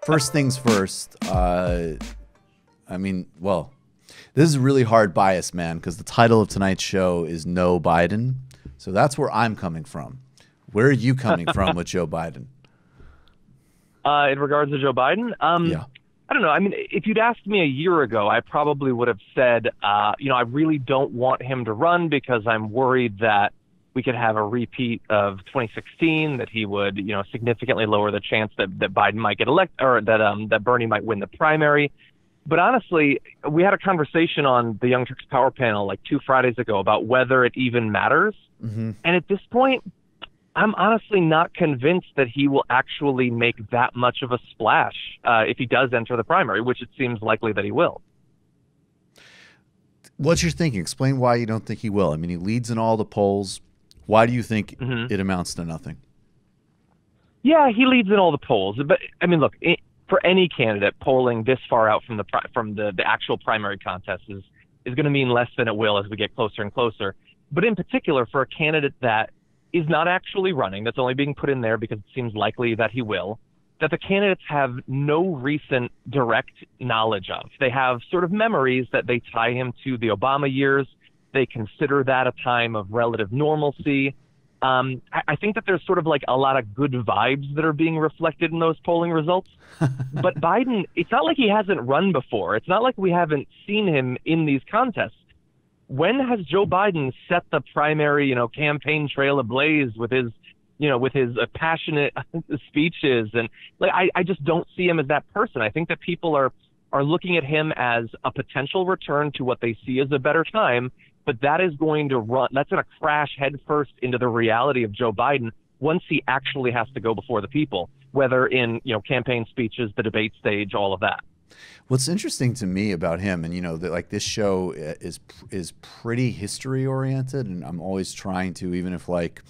First things first. Well, this is a really hard bias, man, because the title of tonight's show is No Biden. So that's where I'm coming from. Where are you coming from with Joe Biden? In regards to Joe Biden? Yeah. I don't know. I mean, if you'd asked me a year ago, I probably would have said, I really don't want him to run because I'm worried that we could have a repeat of 2016, that he would, significantly lower the chance that Biden might get elected, or that Bernie might win the primary. But honestly, we had a conversation on the Young Turks Power Panel like 2 Fridays ago about whether it even matters. Mm-hmm. And at this point, I'm honestly not convinced that he will actually make that much of a splash if he does enter the primary, which it seems likely that he will. What's your thinking? Explain why you don't think he will. I mean, he leads in all the polls. Why do you think it amounts to nothing? Yeah, he leads in all the polls. But, I mean, look, for any candidate, polling this far out from the actual primary contest is going to mean less than it will as we get closer and closer. But in particular, for a candidate that is not actually running, that's only being put in there because it seems likely that he will, that the candidates have no recent direct knowledge of. They have sort of memories that they tie him to the Obama years. They consider that a time of relative normalcy. I think that there's sort of like a lot of good vibes that are being reflected in those polling results. But Biden, it's not like he hasn't run before. It's not like we haven't seen him in these contests. When has Joe Biden set the primary, campaign trail ablaze with his passionate speeches? And like, I just don't see him as that person. I think that people are looking at him as a potential return to what they see as a better time, but that's going to crash headfirst into the reality of Joe Biden once he actually has to go before the people, whether in, campaign speeches, the debate stage, all of that. What's interesting to me about him, and that like this show is pretty history oriented, and I'm always trying to, even if like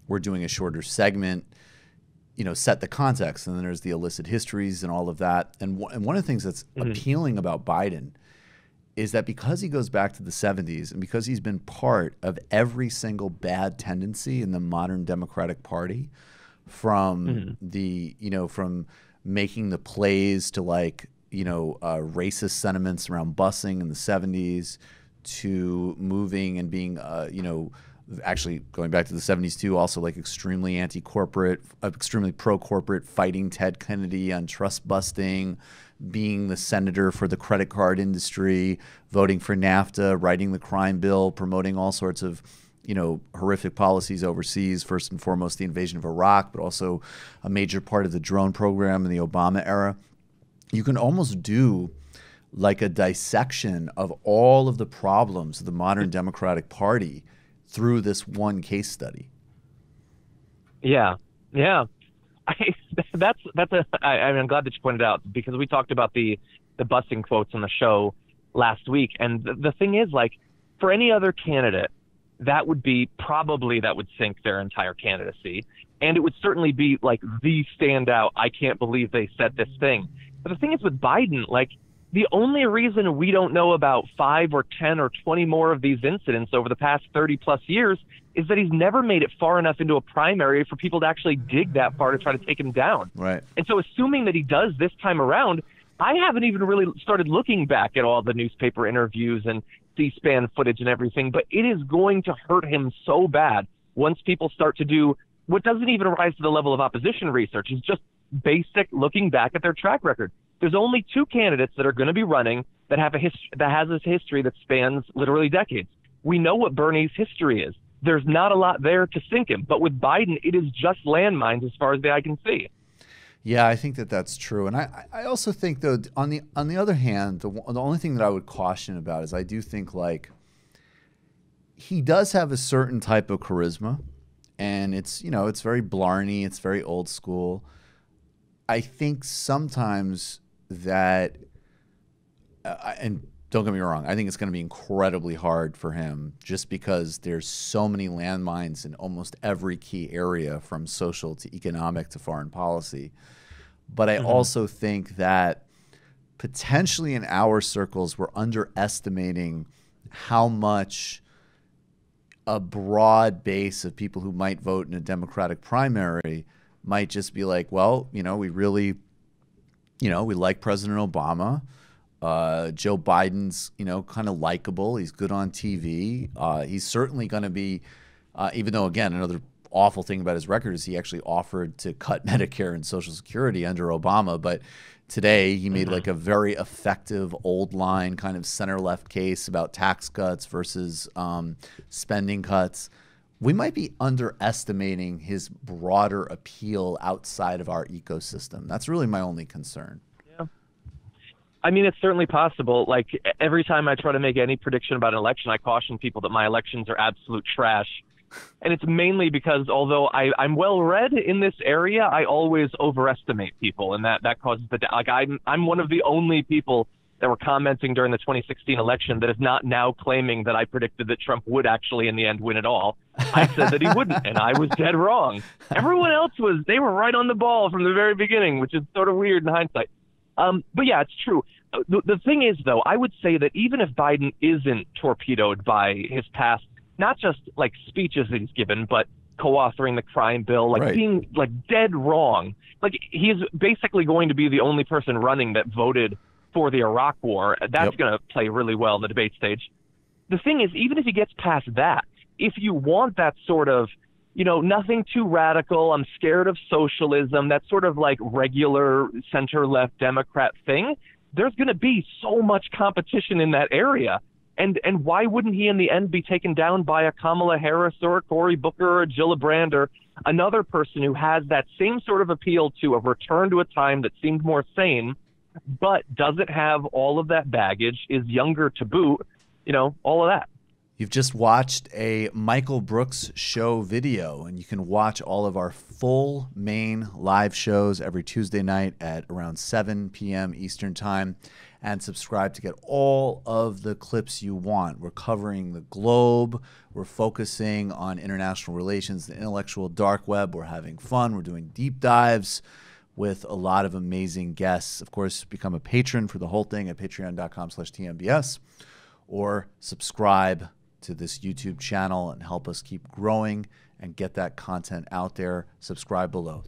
we're doing a shorter segment, set the context, and then there's the illicit histories and all of that. And one of the things that's appealing about Biden is that because he goes back to the 70s and because he's been part of every single bad tendency in the modern Democratic Party, from from making the plays to like racist sentiments around busing in the 70s, to moving and being, actually going back to the 70s too, also like extremely anti-corporate, extremely pro-corporate, fighting Ted Kennedy on trust busting, being the senator for the credit card industry, voting for NAFTA, writing the crime bill, promoting all sorts of horrific policies overseas, first and foremost the invasion of Iraq, but also a major part of the drone program in the Obama era. You can almost do like a dissection of all of the problems of the modern Democratic Party through this one case study. Yeah. I'm glad that you pointed out, because we talked about the busing quotes on the show last week. And the thing is, like, for any other candidate, that would sink their entire candidacy. And it would certainly be like the standout, I can't believe they said this thing. But the thing is with Biden, like, the only reason we don't know about 5 or 10 or 20 more of these incidents over the past 30 plus years is that he's never made it far enough into a primary for people to actually dig that far to try to take him down. Right. And so assuming that he does this time around, I haven't even really started looking back at all the newspaper interviews and C-SPAN footage and everything, but it is going to hurt him so bad once people start to do what doesn't even rise to the level of opposition research. It's just basic looking back at their track record. There's only 2 candidates that are going to be running that have has this history that spans literally decades. We know what Bernie's history is. There's not a lot there to sink him, but with Biden, it is just landmines as far as the eye can see. Yeah, I think that that's true, and I also think, though, on the other hand, the only thing that I would caution about is I do think like he does have a certain type of charisma, and it's it's very Blarney, it's very old school. I think sometimes that, and don't get me wrong, I think it's going to be incredibly hard for him just because there's so many landmines in almost every key area, from social to economic to foreign policy. But I also think that potentially in our circles, we're underestimating how much a broad base of people who might vote in a Democratic primary might just be like, well, we really you know, we like President Obama. Joe Biden's, you know, kind of likable. He's good on TV. He's certainly going to be, even though, again, another awful thing about his record is he actually offered to cut Medicare and Social Security under Obama. But today he made like a very effective old line kind of center-left case about tax cuts versus spending cuts. We might be underestimating his broader appeal outside of our ecosystem. That's really my only concern. I mean, it's certainly possible. Like, every time I try to make any prediction about an election, I caution people that my elections are absolute trash. And it's mainly because although I'm well-read in this area, I always overestimate people. And that causes like, I'm one of the only people that were commenting during the 2016 election that is not now claiming that I predicted that Trump would actually in the end win it all. I said that he wouldn't, and I was dead wrong. Everyone else they were right on the ball from the very beginning, which is sort of weird in hindsight. But yeah, it's true. The thing is, though, I would say that even if Biden isn't torpedoed by his past, not just like speeches that he's given, but co-authoring the crime bill, like being like dead wrong, like he's basically going to be the only person running that voted for the Iraq war. That's going to play really well in the debate stage. The thing is, even if he gets past that, if you want that sort of, you know, nothing too radical, I'm scared of socialism, that sort of like regular center-left Democrat thing, there's going to be so much competition in that area. And why wouldn't he in the end be taken down by a Kamala Harris or a Cory Booker or a Gillibrand or another person who has that same sort of appeal to a return to a time that seemed more sane, but doesn't have all of that baggage, is younger to boot, you know, all of that. You've just watched a Michael Brooks show video, and you can watch all of our full main live shows every Tuesday night at around 7 p.m. Eastern Time, and subscribe to get all of the clips you want. We're covering the globe. We're focusing on international relations, the intellectual dark web. We're having fun. We're doing deep dives with a lot of amazing guests. Of course, become a patron for the whole thing at patreon.com/TMBS, or subscribe to this YouTube channel and help us keep growing and get that content out there. Subscribe below.